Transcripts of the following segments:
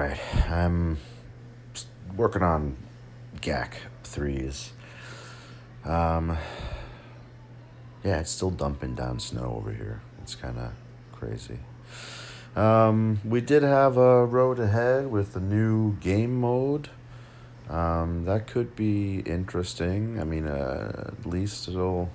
right. I'm working on GAC 3s. Um, yeah, it's still dumping down snow over here. It's kind of crazy. We did have a road ahead with the new game mode. That could be interesting. I mean, at least it'll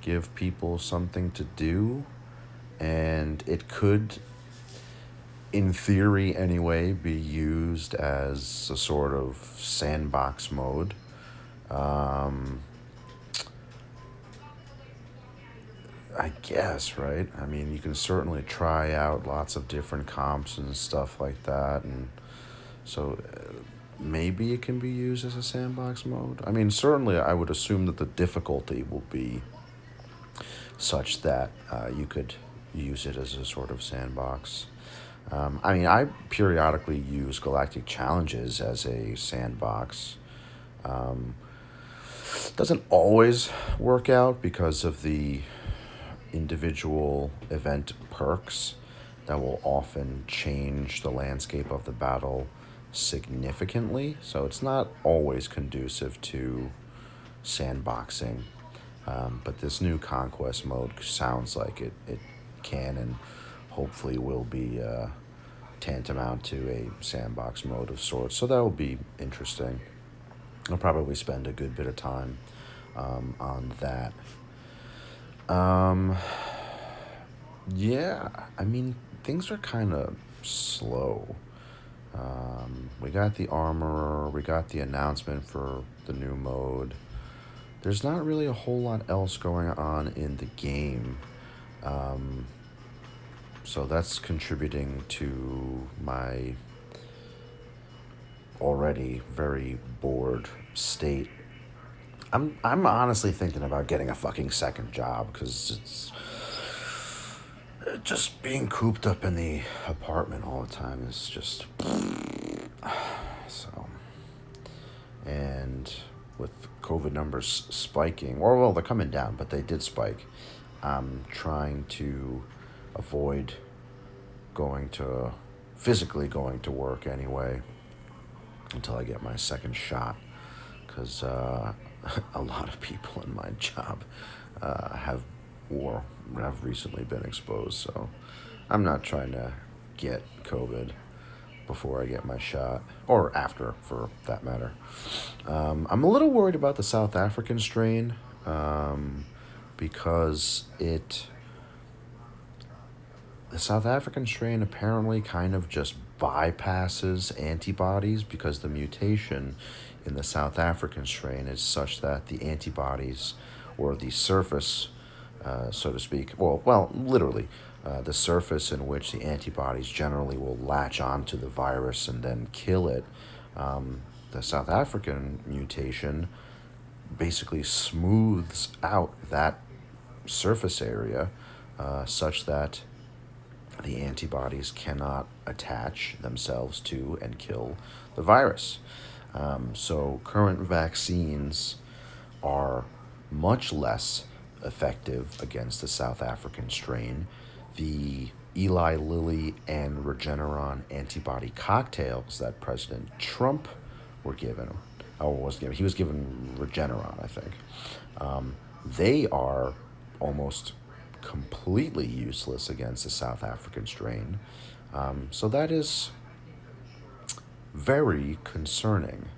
give people something to do. And it could, in theory anyway, be used as a sort of sandbox mode. Um, I guess, right? I mean, you can certainly try out lots of different comps and stuff like that, and so maybe it can be used as a sandbox mode. I mean, certainly, I would assume that the difficulty will be such that you could use it as a sort of sandbox. I mean, I periodically use galactic challenges as a sandbox. Um, doesn't always work out because of the individual event perks that will often change the landscape of the battle significantly. So it's not always conducive to sandboxing. But this new conquest mode sounds like it can and hopefully will be tantamount to a sandbox mode of sorts. So that will be interesting. I'll probably spend a good bit of time on that. Um, yeah, I mean, things are kind of slow. We got the armorer, we got the announcement for the new mode. There's not really a whole lot else going on in the game. Um, so that's contributing to my already very bored state. I'm honestly thinking about getting a fucking second job because it's just being cooped up in the apartment all the time is just so. And with COVID numbers spiking, or well, they're coming down, but they did spike. I'm trying to avoid physically going to work anyway until I get my second shot, because a lot of people in my job have recently been exposed. So I'm not trying to get COVID before I get my shot, or after, for that matter. I'm a little worried about the South African strain because the South African strain apparently kind of just bypasses antibodies because the mutation in the South African strain is such that the antibodies, or the surface, so to speak, literally, the surface in which the antibodies generally will latch onto the virus and then kill it, the South African mutation basically smooths out that surface area such that the antibodies cannot attach themselves to and kill the virus. So current vaccines are much less effective against the South African strain. The Eli Lilly and Regeneron antibody cocktails that President Trump were given, or was given, he was given Regeneron, I think. They are almost completely useless against the South African strain. So that is very concerning.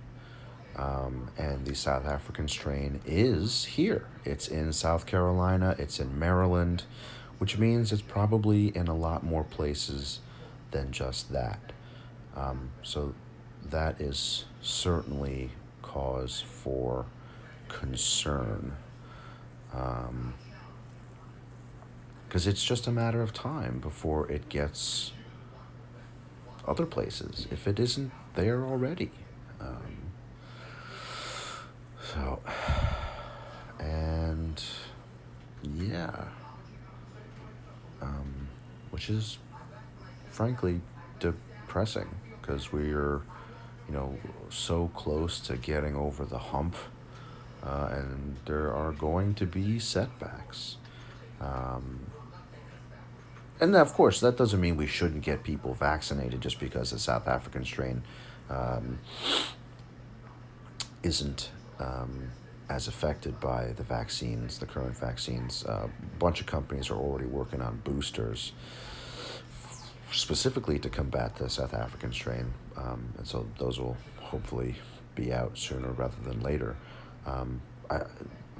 And the South African strain is here. It's in South Carolina, it's in Maryland, which means it's probably in a lot more places than just that. So that is certainly cause for concern. Because it's just a matter of time before it gets other places, if it isn't there already. So, and yeah, which is frankly depressing because we're, so close to getting over the hump, and there are going to be setbacks. And of course, that doesn't mean we shouldn't get people vaccinated just because the South African strain um, isn't as affected by the vaccines, the current vaccines. A bunch of companies are already working on boosters specifically to combat the South African strain, and so those will hopefully be out sooner rather than later. Um, I,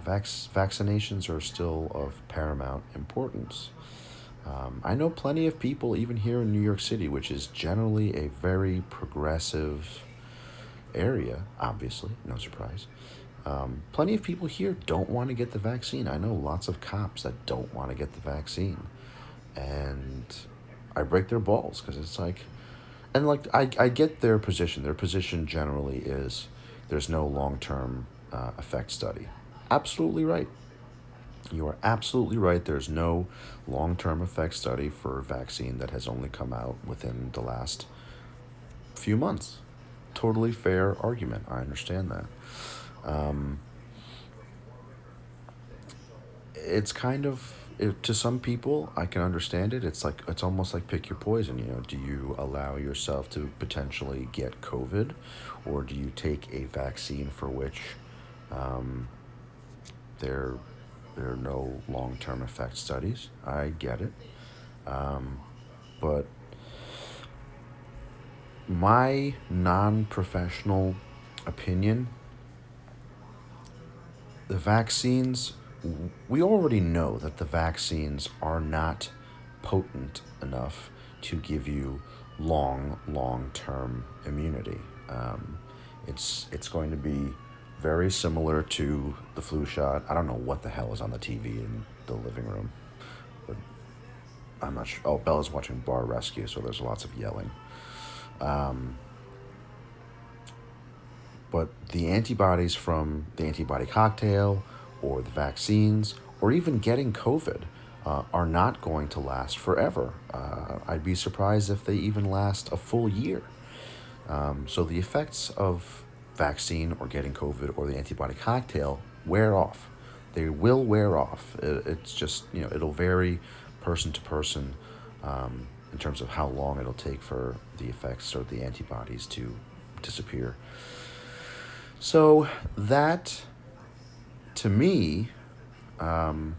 Vaccinations are still of paramount importance. I know plenty of people, even here in New York City, which is generally a very progressive area, obviously, no surprise. Plenty of people here don't want to get the vaccine. I know lots of cops that don't want to get the vaccine. And I break their balls because it's like, and like, I get their position. Their position generally is there's no long term effect study. Absolutely right. You are absolutely right. There's no long term effect study for a vaccine that has only come out within the last few months. Totally fair argument. I understand that. Um, it's kind of to some people I can understand it. It's like it's almost like pick your poison. You know, do you allow yourself to potentially get COVID, or do you take a vaccine for which um, there there are no long term effect studies? I get it, um, but my non professional opinion, the vaccines, we already know that the vaccines are not potent enough to give you long term immunity. It's going to be very similar to the flu shot. I don't know what the hell is on the TV in the living room, but I'm not sure. Oh, Bella's watching Bar Rescue, so there's lots of yelling. Um, But the antibodies from the antibody cocktail or the vaccines or even getting COVID are not going to last forever. I'd be surprised if they even last a full year. So the effects of vaccine or getting COVID or the antibody cocktail wear off. They will wear off. It's just, it'll vary person to person in terms of how long it'll take for the effects or the antibodies to disappear. So that, to me, um,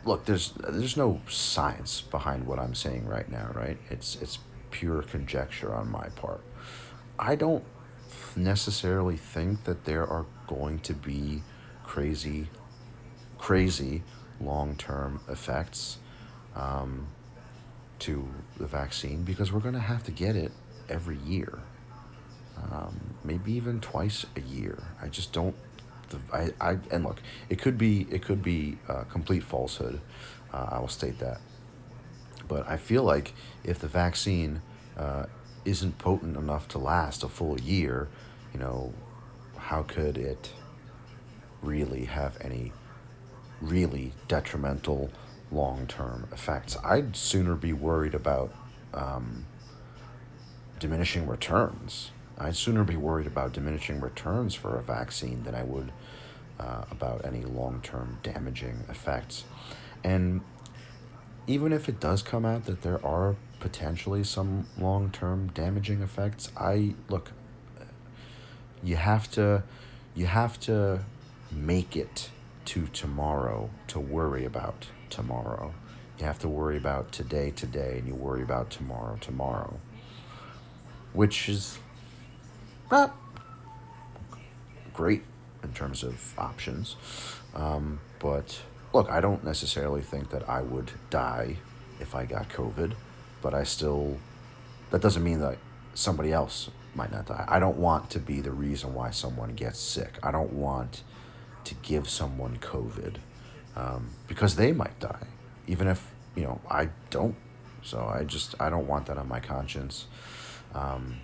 look, there's no science behind what I'm saying right now, right? It's pure conjecture on my part. I don't necessarily think that there are going to be crazy, crazy long-term effects um, to the vaccine because we're going to have to get it every year, maybe even twice a year. I just don't. And look, it could be complete falsehood. I will state that, but I feel like if the vaccine uh, isn't potent enough to last a full year, you know, how could it really have any really detrimental long-term effects? I'd sooner be worried about um, diminishing returns. I'd sooner be worried about diminishing returns for a vaccine than I would about any long term damaging effects. And even if it does come out that there are potentially some long term damaging effects, I look, you have to you have to make it to tomorrow to worry about tomorrow. You have to worry about today, and you worry about tomorrow, which is not great in terms of options. But look, I don't necessarily think that I would die if I got COVID, but that doesn't mean that somebody else might not die. I don't want to be the reason why someone gets sick. I don't want to give someone COVID because they might die, even if, I don't. So I don't want that on my conscience. Um,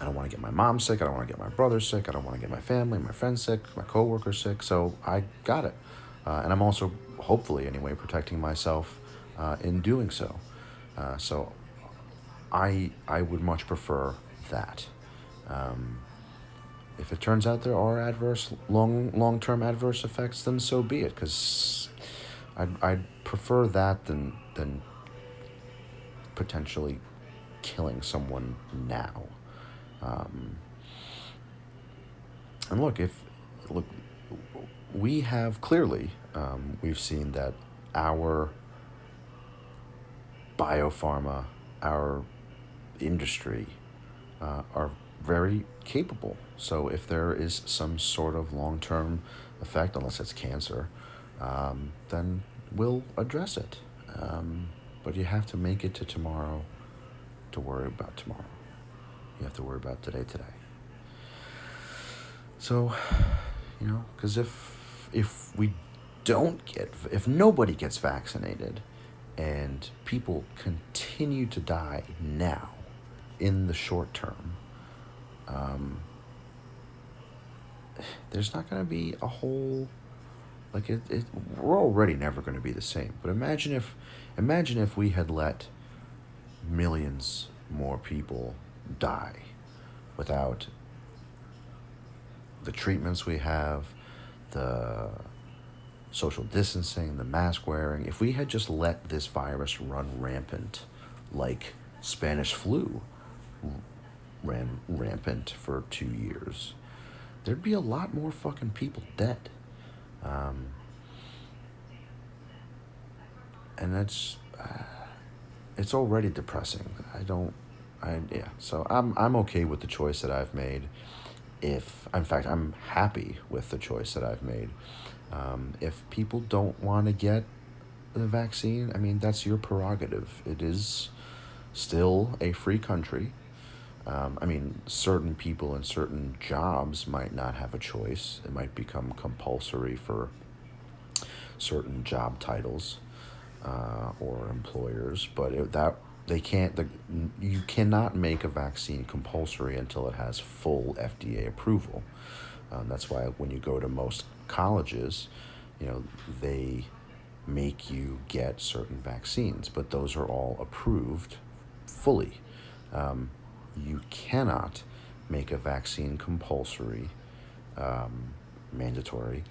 I don't want to get my mom sick. I don't want to get my brother sick. I don't want to get my family, my friends sick, my coworkers sick. So I got it. And I'm also, hopefully anyway, protecting myself in doing so. So I would much prefer that. Um, if it turns out there are long term adverse effects, then so be it. Because I'd prefer that than potentially killing someone now. Um, and look, we have clearly we've seen that our biopharma, our industry, are very capable. So if there is some sort of long-term effect, unless it's cancer, then we'll address it. But you have to make it to tomorrow to worry about tomorrow. You have to worry about today. So, because if we don't if nobody gets vaccinated, and people continue to die now, in the short term, there's not going to be a whole we're already never going to be the same. But imagine if we had let millions more people die without the treatments we have, the social distancing, the mask wearing. If we had just let this virus run rampant, like Spanish flu ran rampant for 2 years, there'd be a lot more fucking people dead. And it's already depressing. So I'm okay with the choice that I've made. In fact, I'm happy with the choice that I've made. If people don't want to get the vaccine, I mean, that's your prerogative. It is still a free country. Certain people in certain jobs might not have a choice. It might become compulsory for certain job titles or employers, but you cannot make a vaccine compulsory until it has full FDA approval. That's why when you go to most colleges, they make you get certain vaccines, but those are all approved fully. You cannot make a vaccine compulsory, mandatory,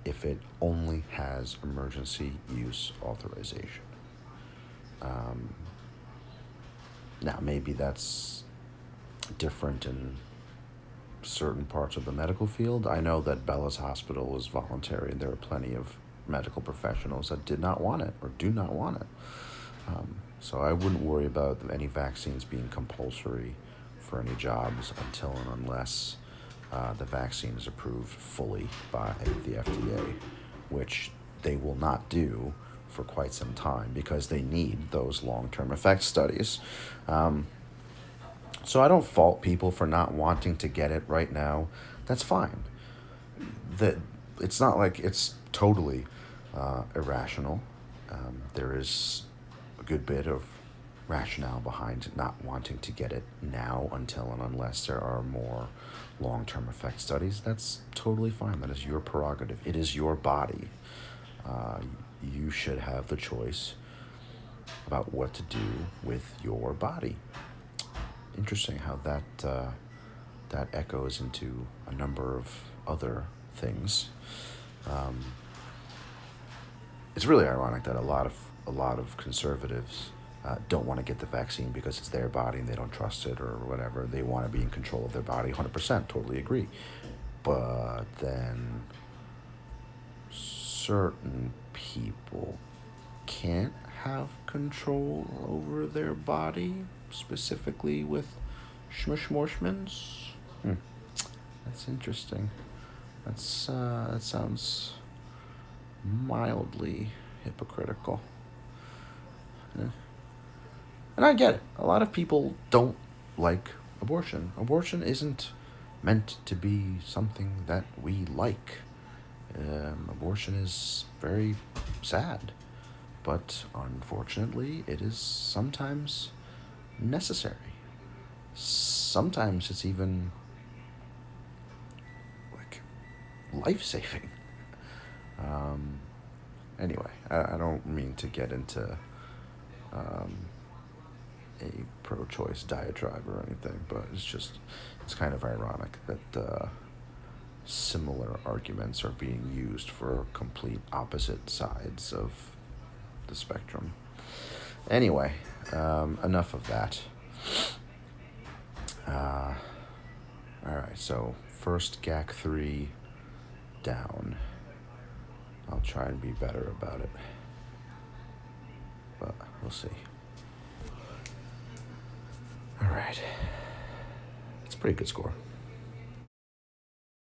if it only has emergency use authorization. Now, maybe that's different in certain parts of the medical field. I know that Bella's Hospital was voluntary, and there are plenty of medical professionals that did not want it or do not want it. So I wouldn't worry about any vaccines being compulsory for any jobs until and unless the vaccine is approved fully by the FDA, which they will not do for quite some time because they need those long-term effect studies. So I don't fault people for not wanting to get it right now. That's fine. It's not like it's totally irrational. There is a good bit of rationale behind not wanting to get it now until and unless there are more long-term effect studies. That's totally fine. That is your prerogative. It is your body. You should have the choice about what to do with your body. Interesting how that echoes into a number of other things. It's really ironic that a lot of conservatives don't want to get the vaccine because it's their body and they don't trust it or whatever. They want to be in control of their body. 100%, totally agree. But then certain people can't have control over their body, specifically with shmushmorshmans. That's interesting. That sounds mildly hypocritical. Yeah. And I get it. A lot of people don't like abortion. Abortion isn't meant to be something that we like. Abortion is very sad, but unfortunately, it is sometimes necessary. Sometimes it's even life-saving. Anyway, I don't mean to get into a pro-choice diatribe or anything, but it's kind of ironic that similar arguments are being used for complete opposite sides of the spectrum. Anyway, enough of that. Alright, so first GAC 3 down. I'll try and be better about it, but we'll see. Alright, it's a pretty good score.